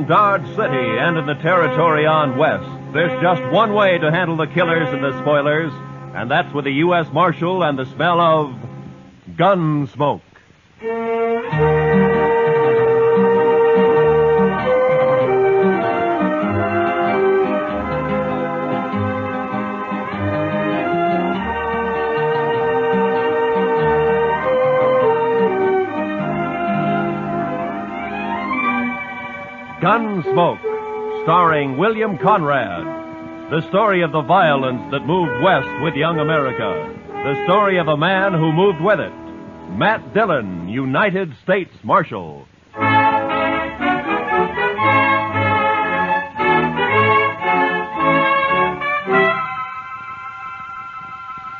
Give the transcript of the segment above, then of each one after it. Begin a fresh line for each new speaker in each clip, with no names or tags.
around Dodge City and in the territory on west, there's just one way to handle the killers and the spoilers, and that's with the U.S. Marshal and the smell of Gunsmoke. Gunsmoke, starring William Conrad. The story of the violence that moved west with young America. The story of a man who moved with it. Matt Dillon, United States Marshal.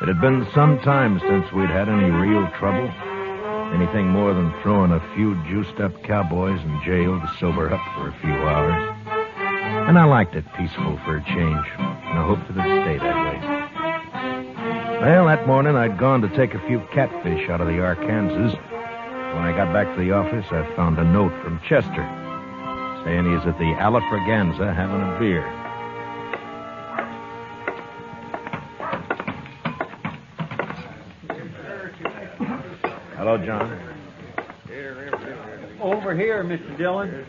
It had been some time since we'd had any real trouble. Anything more than throwing a few juiced-up cowboys in jail to sober up for a few hours. And I liked it peaceful for a change, and I hoped it would stay that way. Well, that morning I'd gone to take a few catfish out of the Arkansas. When I got back to the office, I found a note from Chester saying he's at the Alafraganza having a beer. Hello, John.
Over here, Mr. Dillon.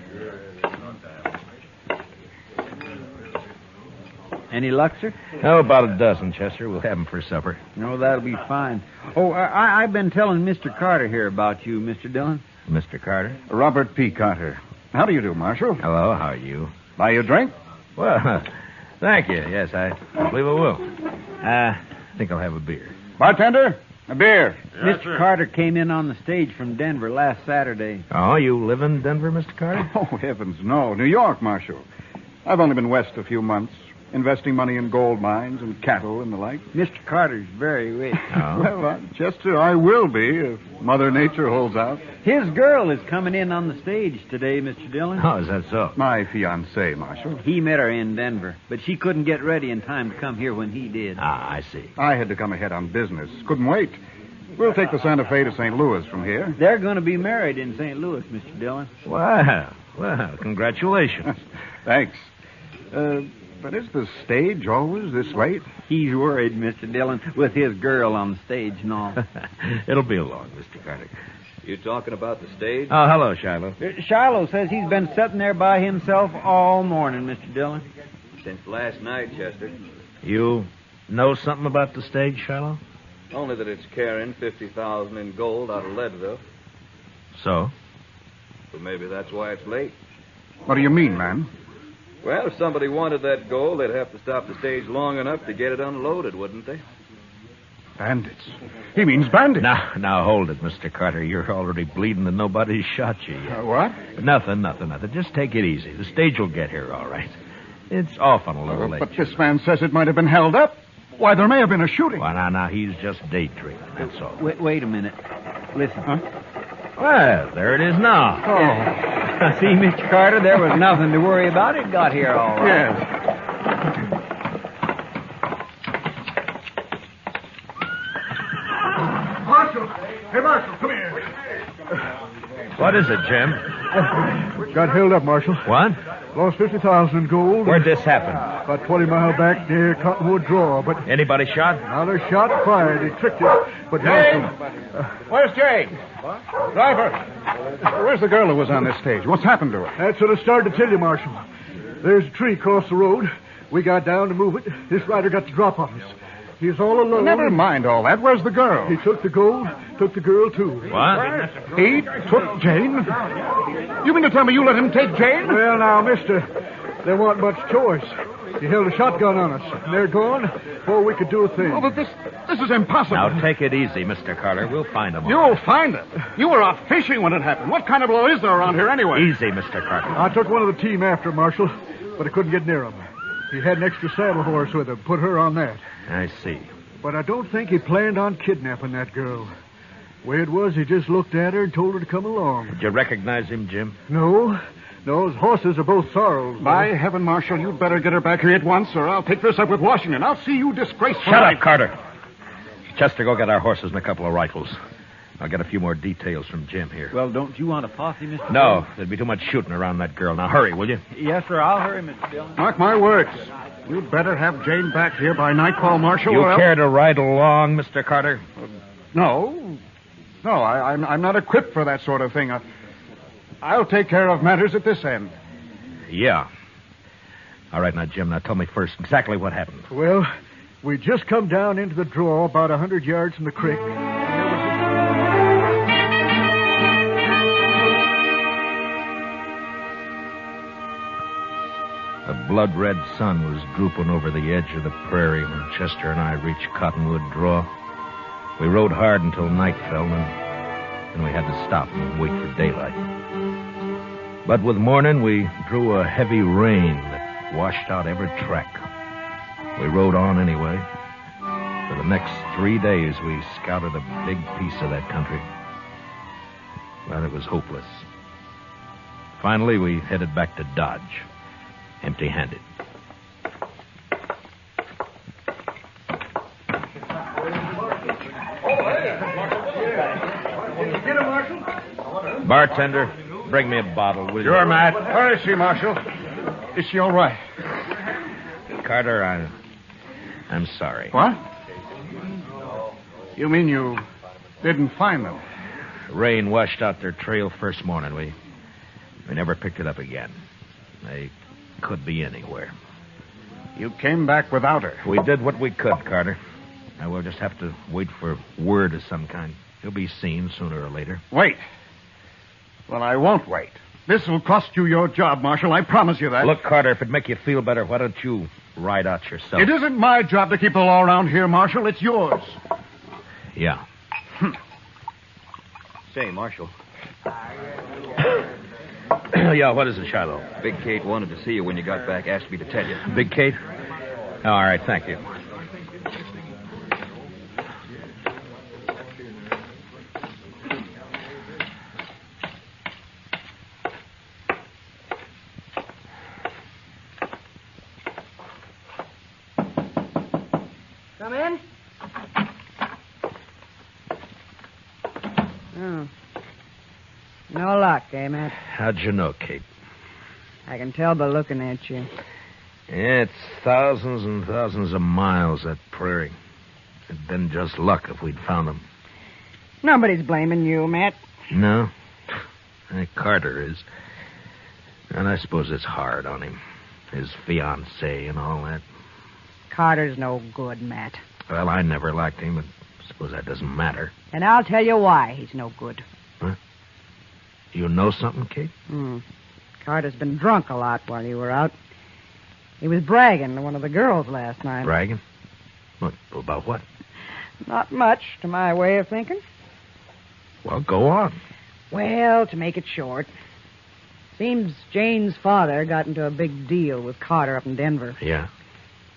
Any luck, sir?
Oh, about a dozen, Chester. We'll have them for supper.
No, that'll be fine. Oh, I've been telling Mr. Carter here about you, Mr. Dillon.
Mr. Carter?
Robert P. Carter. How do you do, Marshal?
Hello, how are you?
Buy you a drink?
Well, thank you. Yes, I believe I will. I think I'll have a beer.
Bartender, a beer.
Yes, Mr. Carter came in on the stage from Denver last Saturday.
Oh, you live in Denver, Mr. Carter?
Oh, heavens, no. New York, Marshal. I've only been west a few months, investing money in gold mines and cattle and the like.
Mr. Carter's very rich.
Oh.
Well, Chester, I will be if Mother Nature holds out.
His girl is coming in on the stage today, Mr. Dillon.
Oh, is that so?
My fiancée, Marshal.
He met her in Denver, but she couldn't get ready in time to come here when he did.
Ah, I see.
I had to come ahead on business. Couldn't wait. We'll take the Santa Fe to St. Louis from here.
They're going to be married in St. Louis, Mr. Dillon.
Wow. Well, congratulations.
Thanks. But is the stage always this late?
He's worried, Mr. Dillon, with his girl on the stage and all.
It'll be along, Mr. Carter.
You talking about the stage?
Oh, hello, Shiloh.
Shiloh says he's been sitting there by himself all morning, Mr. Dillon.
Since last night, Chester.
You know something about the stage, Shiloh?
Only that it's carrying $50,000 in gold out of Leadville.
So?
But maybe that's why it's late.
What do you mean, man?
Well, if somebody wanted that gold, they'd have to stop the stage long enough to get it unloaded, wouldn't they?
Bandits. He means bandits.
Now, hold it, Mr. Carter. You're already bleeding and nobody's shot you yet.
What?
Nothing. Just take it easy. The stage will get here all right. It's off on a little late.
But this man says it might have been held up. Why, there may have been a shooting.
Well, now, he's just daydreaming, that's all.
Wait a minute. Listen.
Huh?
Well, there it is now.
Oh.
See, Mr. Carter, there was nothing to worry about. It got here all right.
Yes. Marshal! Hey, Marshal, come here.
What is it, Jim?
Got held up, Marshal.
What?
Lost 50,000 in gold.
Where'd this happen?
About 20 miles back near Cottonwood Draw, but
Anybody shot?
another shot fired. He tricked it. But Marshal,
Where's Jane? Driver! Where's the girl who was on this stage? What's happened to her?
that's what I started to tell you, Marshal. There's a tree across the road. We got down to move it. This rider got the drop on us. He's all alone.
Never mind all that. Where's the girl?
He took the gold, took the girl, too.
What?
He took Jane? You mean to tell me you let him take Jane?
Well, now, mister, there wasn't much choice. He held a shotgun on us, and they're gone before we could do a thing.
Oh, but this is impossible.
Now, take it easy, Mr. Carter. We'll find him.
You'll find it. You were out fishing when it happened. What kind of law is there around here anyway?
Easy, Mr. Carter.
I took one of the team after Marshal, but I couldn't get near him. He had an extra saddle horse with him. Put her on that.
I see.
But I don't think he planned on kidnapping that girl. Way it was, he just looked at her and told her to come along.
Did you recognize him, Jim?
No, his horses are both sorrels.
By heaven, Marshal, you'd better get her back here at once, or I'll take this up with Washington. I'll see you disgraceful.
Shut up, Carter. Chester, go get our horses and a couple of rifles. I'll get a few more details from Jim here.
Well, don't you want a posse, Mr.
No,
Dillon?
there'd be too much shooting around that girl. Now, hurry, will you?
Yes, sir. I'll hurry, Mr. Dillon.
Mark my words. You'd better have Jane back here by nightfall, Marshal.
You
or else-
care to ride along, Mr. Carter?
No. No, I'm not equipped for that sort of thing. I'll take care of matters at this end.
Yeah. All right, now, Jim, now tell me first exactly what happened.
Well, we just come down into the draw about 100 yards from the creek.
The blood-red sun was drooping over the edge of the prairie when Chester and I reached Cottonwood Draw. We rode hard until night fell, and then we had to stop and wait for daylight. But with morning, we drew a heavy rain that washed out every track. We rode on anyway. For the next 3 days, we scouted a big piece of that country. But it was hopeless. Finally, we headed back to Dodge, empty-handed. Bartender, bring me a bottle, will you?
Sure, Matt. Where is she, Marshal? Is she all right?
Carter, I'm sorry.
What? You mean you didn't find them?
Rain washed out their trail first morning. We never picked it up again. They could be anywhere.
You came back without her.
We did what we could, Carter. Now we'll just have to wait for word of some kind. He'll be seen sooner or later.
Wait. Well, I won't wait. This will cost you your job, Marshal. I promise you that.
Look, Carter, if it'd make you feel better, why don't you ride out yourself?
It isn't my job to keep the law around here, Marshal. It's yours.
Yeah.
Say, Marshal,
Yeah, what is it, Shiloh?
Big Kate wanted to see you when you got back. Asked me to tell you.
Big Kate? Oh, all right, thank you.
Come in. Oh. No luck, eh, Matt?
How'd you know, Kate?
I can tell by looking at you.
Yeah, it's thousands and thousands of miles, that prairie. It'd been just luck if we'd found them.
Nobody's blaming you, Matt.
No? Carter is. And I suppose it's hard on him. His fiancée and all that.
Carter's no good, Matt.
Well, I never liked him, but I suppose that doesn't matter.
And I'll tell you why he's no good.
You know something, Kate?
Carter's been drunk a lot while you were out. He was bragging to one of the girls last night.
Bragging? What, about what?
Not much, to my way of thinking.
Well, go on.
Well, to make it short, seems Jane's father got into a big deal with Carter up in Denver.
Yeah?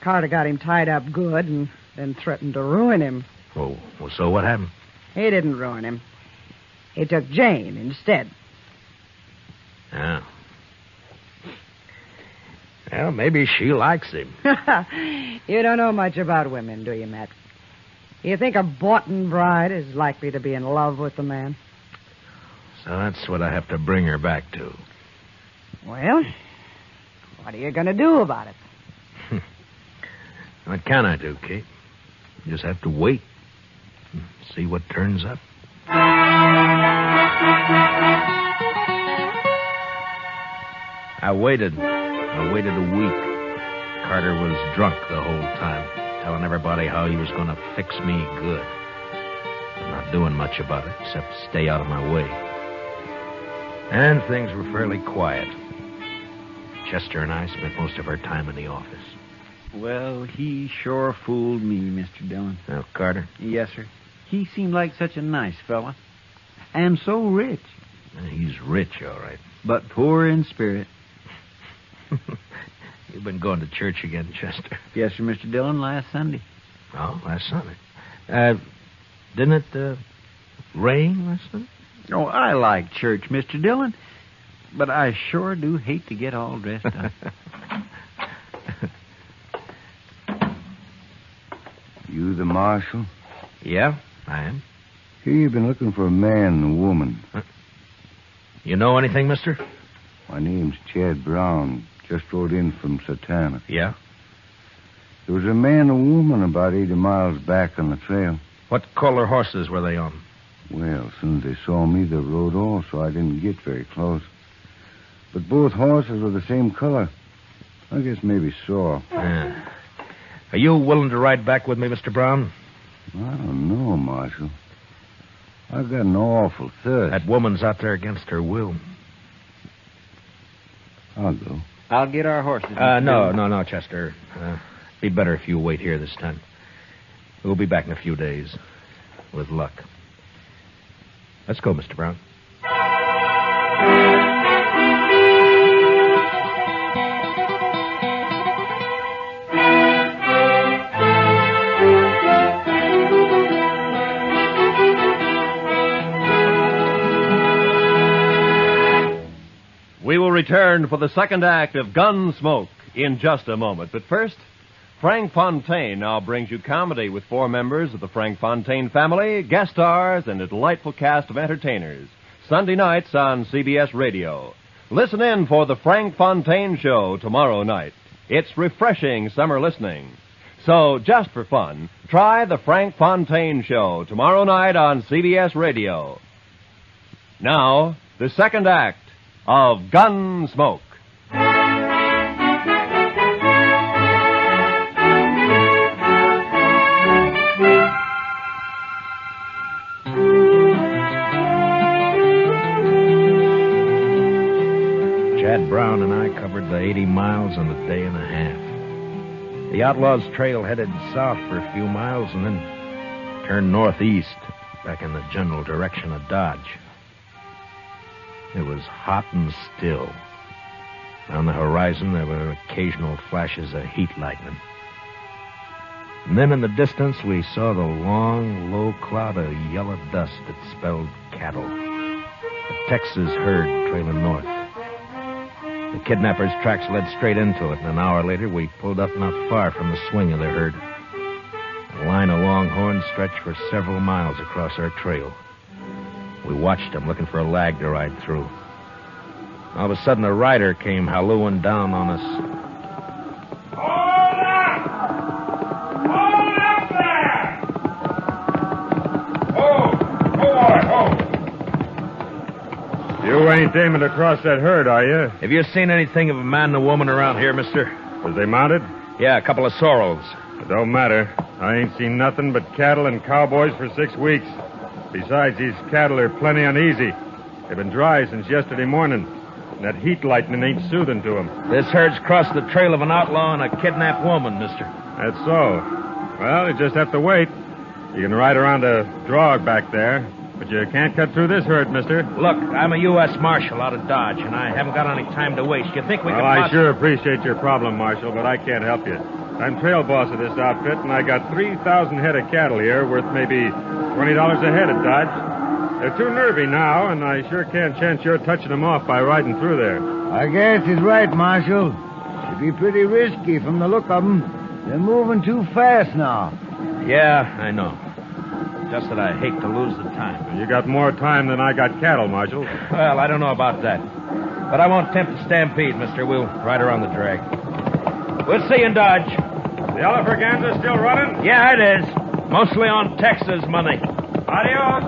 Carter got him tied up good and then threatened to ruin him.
Well, so what happened?
He didn't ruin him. He took Jane instead.
Yeah. Well, maybe she likes him.
You don't know much about women, do you, Matt? You think a boughten bride is likely to be in love with the man?
So that's what I have to bring her back to.
Well, what are you going to do about it?
What can I do, Kate? Just have to wait and see what turns up. I waited a week. Carter was drunk the whole time, telling everybody how he was going to fix me good. But not doing much about it, except stay out of my way. And things were fairly quiet. Chester and I spent most of our time in the office.
Well, he sure fooled me, Mr. Dillon.
Now, Carter?
Yes, sir. He seemed like such a nice fella. And so rich.
He's rich, all right.
But poor in spirit.
You've been going to church again, Chester.
Yes, sir, Mr. Dillon, last Sunday.
Oh, last Sunday. Didn't it rain last Sunday?
Oh, I like church, Mr. Dillon. But I sure do hate to get all dressed up.
You the marshal?
Yeah, I am.
Here you've been looking for a man and a woman.
Huh? You know anything, mister?
My name's Chad Brown. Just rode in from Satana.
Yeah?
There was a man and a woman about 80 miles back on the trail.
What color horses were they on?
Well, as soon as they saw me, they rode off, so I didn't get very close. But both horses were the same color. I guess maybe sore.
Yeah. Are you willing to ride back with me, Mr. Brown?
I don't know, Marshal. I've got an awful thirst.
That woman's out there against her will.
I'll go.
I'll get our horses.
No, Chester. Be better if you wait here this time. We'll be back in a few days. With luck. Let's go, Mr. Brown.
We will return for the second act of Gunsmoke in just a moment. But first, Frank Fontaine now brings you comedy with 4 members of the Frank Fontaine family, guest stars, and a delightful cast of entertainers. Sunday nights on CBS Radio. Listen in for the Frank Fontaine Show tomorrow night. It's refreshing summer listening. So, just for fun, try the Frank Fontaine Show tomorrow night on CBS Radio. Now, the second act of Gunsmoke.
Chad Brown and I covered the 80 miles in a day and a half. The Outlaws' trail headed south for a few miles and then turned northeast, back in the general direction of Dodge. It was hot and still. On the horizon, there were occasional flashes of heat lightning. And then in the distance, we saw the long, low cloud of yellow dust that spelled cattle. A Texas herd trailing north. The kidnappers' tracks led straight into it, and an hour later, we pulled up not far from the swing of the herd. A line of longhorns stretched for several miles across our trail. We watched them, looking for a lag to ride through. All of a sudden, a rider came hallooing down on us.
Hold up! Hold up there! Hold!
You ain't aiming to cross that herd, are you?
Have you seen anything of a man and a woman around here, mister?
Was they mounted?
Yeah, a couple of sorrels.
It don't matter. I ain't seen nothing but cattle and cowboys for 6 weeks. Besides, these cattle are plenty uneasy. They've been dry since yesterday morning. And that heat lightning ain't soothing to them.
This herd's crossed the trail of an outlaw and a kidnapped woman, mister.
That's so. Well, you just have to wait. You can ride around a drog back there, but you can't cut through this herd, mister.
Look, I'm a U.S. Marshal out of Dodge, and I haven't got any time to waste. You think we can...
Well, I sure appreciate your problem, Marshal, but I can't help you. I'm trail boss of this outfit, and I got 3,000 head of cattle here worth maybe $20 a head at Dodge. They're too nervy now, and I sure can't chance your touching them off by riding through there.
I guess he's right, Marshal. It'd be pretty risky from the look of them. They're moving too fast now.
Yeah, I know. Just that I hate to lose the time.
You got more time than I got cattle, Marshal.
Well, I don't know about that. But I won't tempt the stampede, mister. We'll ride around the drag. We'll see you in Dodge.
The Elephant still running?
Yeah, it is. Mostly on Texas money.
Adios.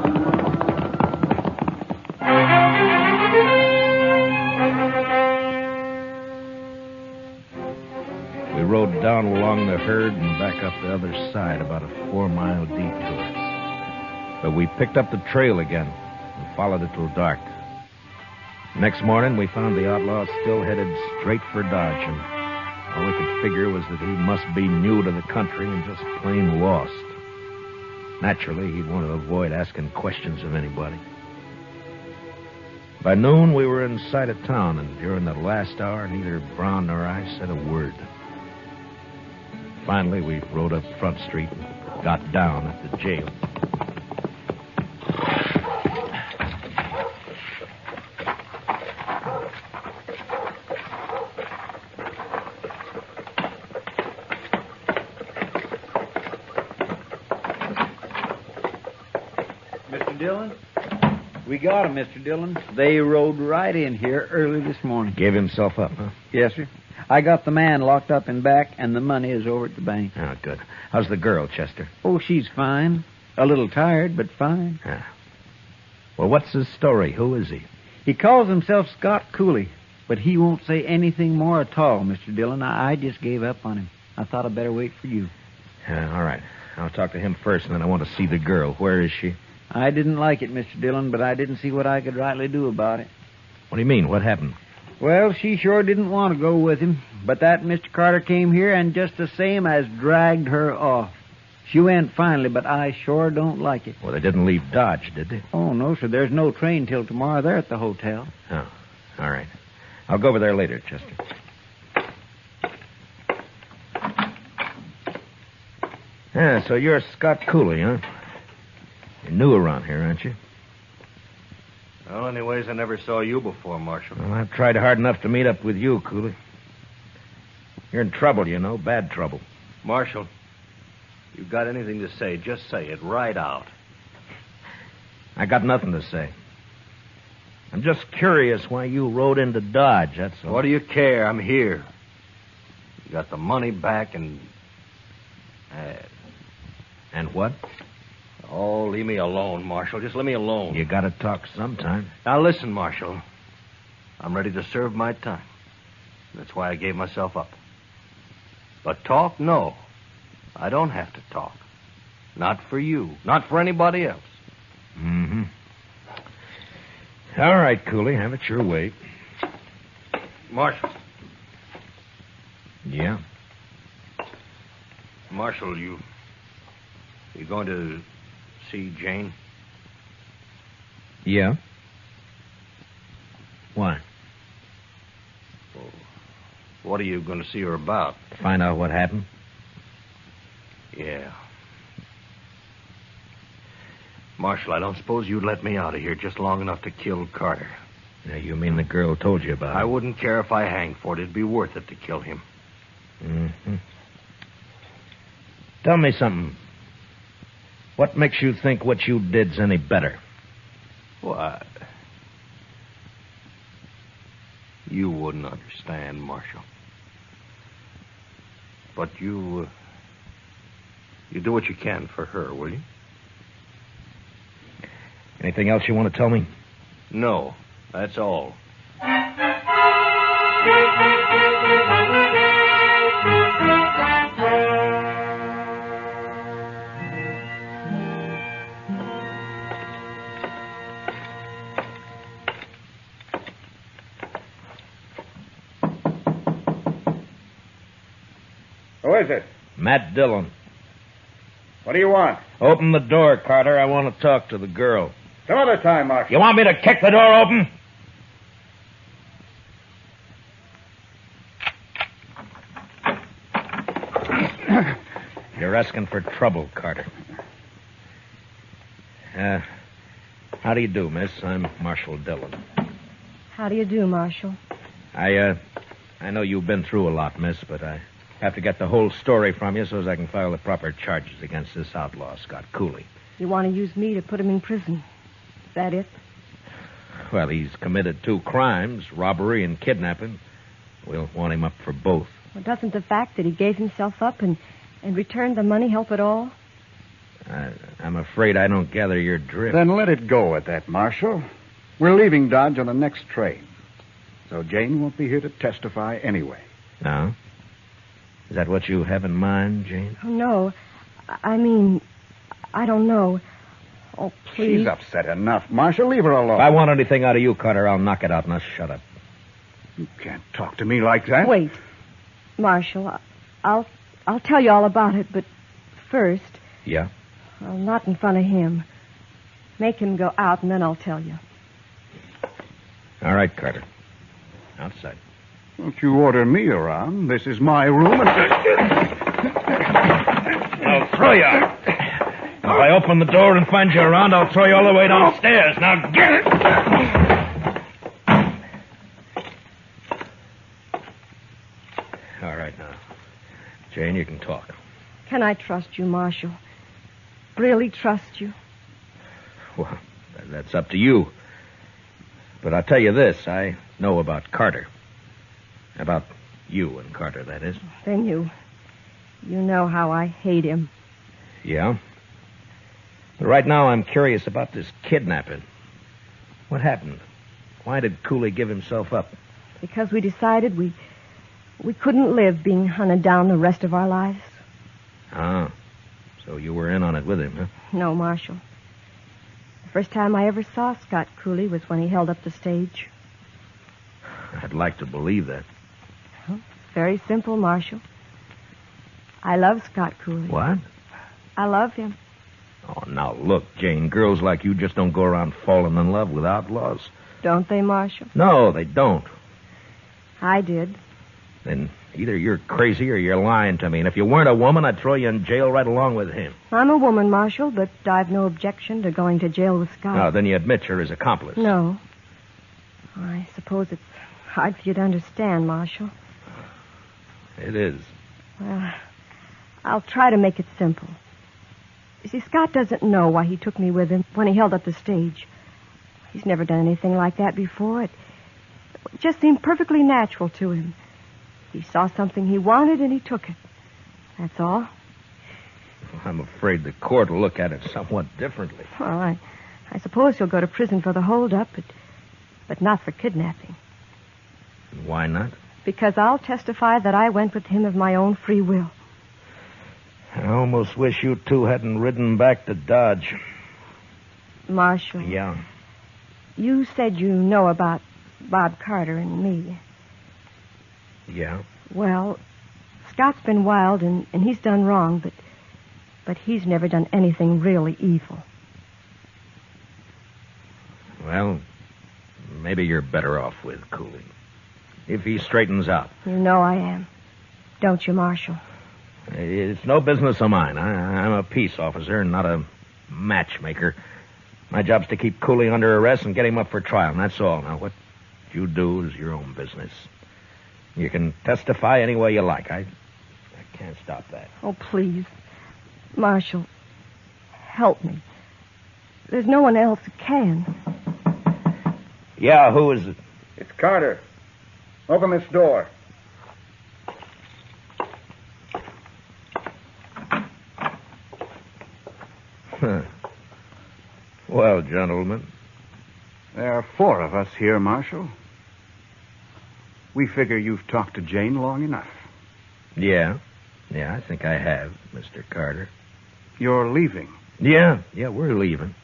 We rode down along the herd and back up the other side, about a 4-mile detour. But we picked up the trail again and followed it till dark. Next morning, we found the outlaw still headed straight for Dodge, and all we could figure was that he must be new to the country and just plain lost. Naturally, he'd want to avoid asking questions of anybody. By noon, we were in sight of town, and during the last hour, neither Brown nor I said a word. Finally, we rode up Front Street and got down at the jail.
Mr.
Dillon? We got 'em, Mr. Dillon. They rode right in here early this morning.
Gave himself up, huh?
Yes, sir. I got the man locked up in back, and the money is over at the bank.
Oh, good. How's the girl, Chester?
Oh, she's fine. A little tired, but fine.
Ah. Well, what's his story? Who is he?
He calls himself Scott Cooley, but he won't say anything more at all, Mr. Dillon. I just gave up on him. I thought I'd better wait for you.
All right. I'll talk to him first, and then I want to see the girl. Where is she?
I didn't like it, Mr. Dillon, but I didn't see what I could rightly do about it.
What do you mean? What happened?
Well, she sure didn't want to go with him, but that Mr. Carter came here and just the same as dragged her off. She went finally, but I sure don't like it.
Well, they didn't leave Dodge, did they?
Oh, no, sir. There's no train till tomorrow. They're at the hotel.
Oh, all right. I'll go over there later, Chester. Yeah, so you're Scott Cooley, huh? You're new around here, aren't you?
Well, anyways, I never saw you before, Marshal.
Well, I've tried hard enough to meet up with you, Cooley. You're in trouble, you know, bad trouble.
Marshal, you got anything to say, just say it right out.
I got nothing to say. I'm just curious why you rode into Dodge, that's all.
What do you care? I'm here. You got the money back and...
And what?
Oh, leave me alone, Marshal. Just leave me alone.
You gotta talk sometime.
Now, listen, Marshal. I'm ready to serve my time. That's why I gave myself up. But talk, no. I don't have to talk. Not for you. Not for anybody else.
Mm-hmm. All right, Cooley. Have it your way.
Marshal.
Yeah?
Marshal, you going to see Jane?
Yeah? Why?
Well, what are you going to see her about?
Find out what happened?
Yeah. Marshal, I don't suppose you'd let me out of here just long enough to kill Carter.
Now, you mean the girl told you about it?
I wouldn't care if I hang for it. It'd be worth it to kill him.
Mm-hmm. Tell me something. What makes you think what you did's any better?
What? You wouldn't understand, Marshal. But you do what you can for her, will you?
Anything else you want to tell me?
No, that's all.
Who is it?
Matt Dillon.
What do you want?
Open the door, Carter. I want to talk to the girl.
Some other time, Marshal.
You want me to kick the door open? You're asking for trouble, Carter. How do you do, miss? I'm Marshal Dillon.
How do you do, Marshal?
I know you've been through a lot, miss, but I have to get the whole story from you so as I can file the proper charges against this outlaw, Scott Cooley.
You want to use me to put him in prison? Is that it?
Well, he's committed 2 crimes, robbery and kidnapping. We'll want him up for both.
Well, doesn't the fact that he gave himself up and returned the money help at all?
I'm afraid I don't gather your drift.
Then let it go at that, Marshal. We're leaving Dodge on the next train. So Jane won't be here to testify anyway.
No? Is that what you have in mind, Jane?
Oh, no. I mean, I don't know. Oh, please.
She's upset enough. Marshal, leave her alone.
If I want anything out of you, Carter, I'll knock it out. Now shut up.
You can't talk to me like that.
Wait. Marshal, I'll tell you all about it, but first...
Yeah?
Well, not in front of him. Make him go out, and then I'll tell you.
All right, Carter. Outside.
Don't you order me around. This is my room, and...
I'll throw you out. If I open the door and find you around, I'll throw you all the way downstairs. Now get it! All right, now. Jane, you can talk.
Can I trust you, Marshal? Really trust you?
Well, That's up to you. But I'll tell you this, I know about Carter. About you and Carter, that is.
Then you know how I hate him.
Yeah? But right now I'm curious about this kidnapping. What happened? Why did Cooley give himself up?
Because we decided we couldn't live being hunted down the rest of our lives.
Ah, so you were in on it with him, huh?
No, Marshal. The first time I ever saw Scott Cooley was when he held up the stage.
I'd like to believe that.
Well, it's very simple, Marshal. I love Scott Cooley.
What?
I love him.
Oh, now look, Jane, girls like you just don't go around falling in love with outlaws.
Don't they, Marshal?
No, they don't.
I did.
Then either you're crazy or you're lying to me. And if you weren't a woman, I'd throw you in jail right along with him.
I'm a woman, Marshal, but I've no objection to going to jail with Scott.
No, then you admit you're his accomplice.
No. I suppose it's hard for you to understand, Marshal.
It is.
Well, I'll try to make it simple. You see, Scott doesn't know why he took me with him when he held up the stage. He's never done anything like that before. It just seemed perfectly natural to him. He saw something he wanted and he took it. That's all.
I'm afraid the court will look at it somewhat differently.
Well, I suppose he'll go to prison for the holdup, but not for kidnapping.
Why not?
Because I'll testify that I went with him of my own free will.
I almost wish you two hadn't ridden back to Dodge.
Marshal.
Yeah.
You said you know about Bob Carter and me.
Yeah?
Well, Scott's been wild and he's done wrong, but he's never done anything really evil.
Well, maybe you're better off with Cooley. If he straightens out.
You know I am. Don't you, Marshal?
It's no business of mine. I'm a peace officer, not a matchmaker. My job's to keep Cooley under arrest and get him up for trial, and that's all. Now, what you do is your own business. You can testify any way you like. I can't stop that.
Oh, please. Marshal, help me. There's no one else who can.
Yeah, who is it?
It's Carter. Open this door.
Huh. Well, gentlemen.
There are 4 of us here, Marshal. We figure you've talked to Jane long enough.
Yeah, I think I have, Mr. Carter.
You're leaving.
Yeah, we're leaving.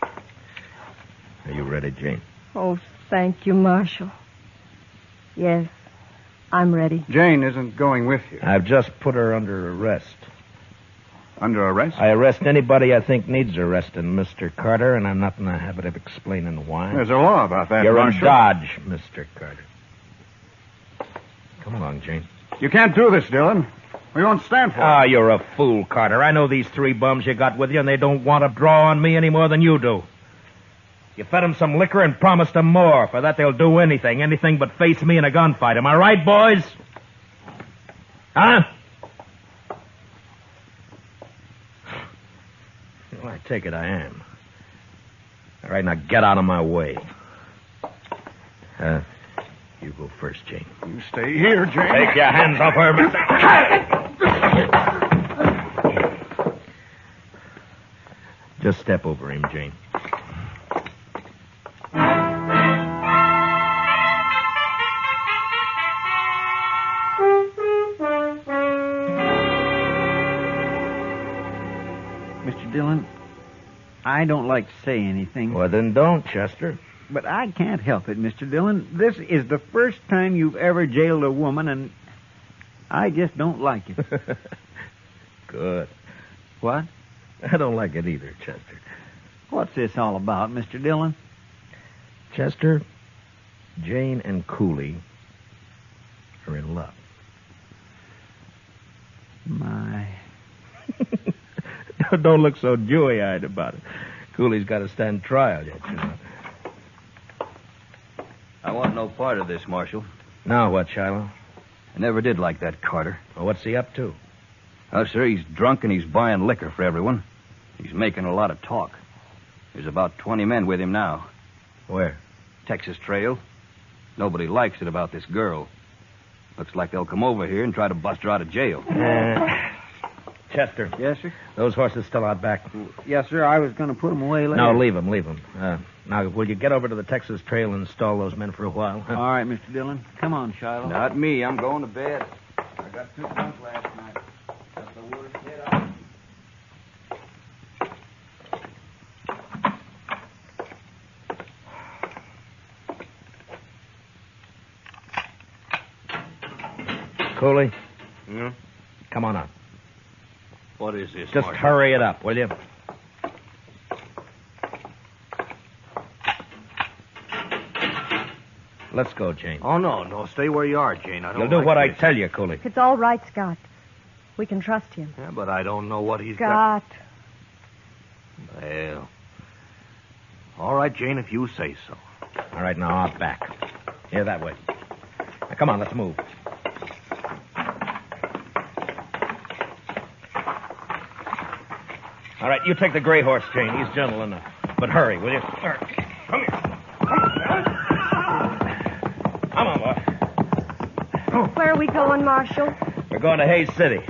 Are you ready, Jane?
Oh, thank you, Marshal. Yes, I'm ready.
Jane isn't going with you.
I've just put her under arrest.
Under arrest?
I arrest anybody I think needs arresting, Mr. Carter, and I'm not in the habit of explaining why.
There's a law about that,
You're
Marshal.
in Dodge, Mr. Carter. Come along, Jane.
You can't do this, Dillon. We won't stand for it.
Ah, you're a fool, Carter. I know these 3 bums you got with you, and they don't want to draw on me any more than you do. You fed them some liquor and promised them more. For that, they'll do anything but face me in a gunfight. Am I right, boys? Huh? Well, I take it I am. All right, now get out of my way. You go first, Jane.
You stay here, Jane.
Take your hands off her, Mr. Just step over him, Jane.
Mr. Dillon, I don't like to say anything.
Well, then don't, Chester.
But I can't help it, Mr. Dillon. This is the first time you've ever jailed a woman, and I just don't like it.
Good.
What?
I don't like it either, Chester.
What's this all about, Mr. Dillon?
Chester, Jane and Cooley are in love.
My.
Don't look so dewy-eyed about it. Cooley's got to stand trial yet, you know.
I want no part of this, Marshal.
Now what, Shiloh?
I never did like that Carter.
Well, what's he up to?
Oh, sir, he's drunk and he's buying liquor for everyone. He's making a lot of talk. There's about 20 men with him now.
Where?
Texas Trail. Nobody likes it about this girl. Looks like they'll come over here and try to bust her out of jail.
Chester.
Yes, sir?
Those horses still out back?
Yes, sir. I was going to put them away later.
No, leave them. Now, will you get over to the Texas Trail and install those men for a while? Huh?
All right, Mr. Dillon. Come on, Shiloh.
Not me. I'm going to bed. I got 2 guns last night. That's the worst hit out.
Cooley,
Hmm?
come on out.
What is this,
Just
Marshal?
hurry it up, will you? Let's go, Jane.
Oh, no. Stay where you are, Jane. I don't
You'll do
like
what I
this.
tell you, Cooley.
It's all right, Scott. We can trust him.
Yeah, but I don't know what he's got.
Scott.
Well, all right, Jane, if you say so.
All right, now out back. Here, that way. Now, come on, let's move. All right, you take the gray horse, Jane. He's gentle enough. But hurry, will you? Come here. Come on, boy.
Where are we going, Marshal?
We're going to Hayes City.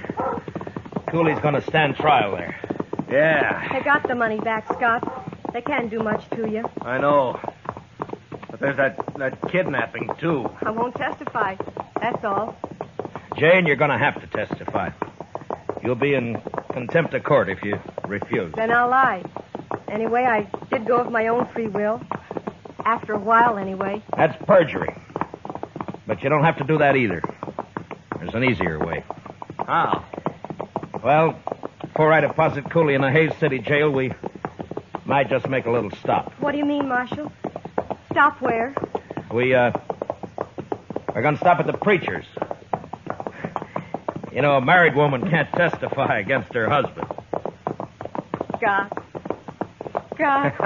Cooley's going to stand trial there.
Yeah,
They got the money back, Scott. They can't do much to you.
I know. But there's that kidnapping, too.
I won't testify. That's all.
Jane, you're going to have to testify. You'll be in contempt of court if you refuse.
Then I'll lie. Anyway, I did go of my own free will. After a while, anyway.
That's perjury. But you don't have to do that either. There's an easier way.
How?
Well, before I deposit Cooley in the Hayes City jail, we might just make a little stop.
What do you mean, Marshal? Stop where?
We're going to stop at the preacher's. You know, a married woman can't testify against her husband.
Scott. Scott.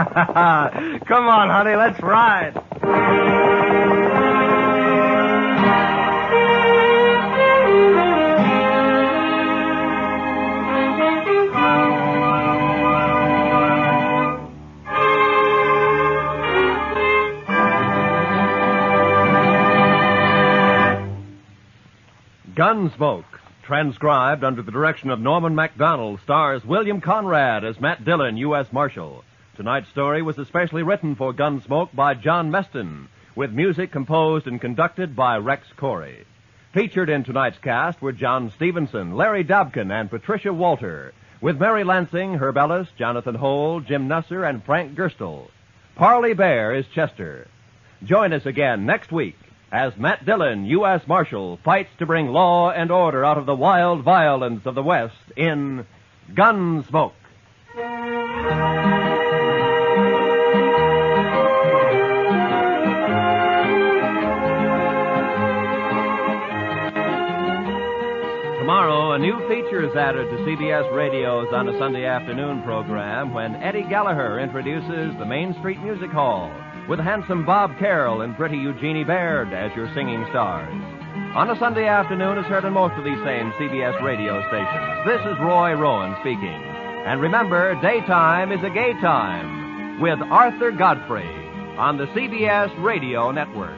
Come on, honey, let's ride.
Gunsmoke, transcribed under the direction of Norman MacDonald, stars William Conrad as Matt Dillon, U.S. Marshal. Tonight's story was especially written for Gunsmoke by John Meston, with music composed and conducted by Rex Corey. Featured in tonight's cast were John Stevenson, Larry Dobkin, and Patricia Walter, with Mary Lansing, Herb Ellis, Jonathan Hole, Jim Nusser, and Frank Gerstle. Parley Bear is Chester. Join us again next week as Matt Dillon, U.S. Marshal, fights to bring law and order out of the wild violence of the West in Gunsmoke. Tomorrow, a new feature is added to CBS Radio's On a Sunday Afternoon program when Eddie Gallagher introduces the Main Street Music Hall with handsome Bob Carroll and pretty Eugenie Baird as your singing stars. On a Sunday Afternoon is heard on most of these same CBS radio stations. This is Roy Rowan speaking. And remember, daytime is a gay time with Arthur Godfrey on the CBS Radio Network.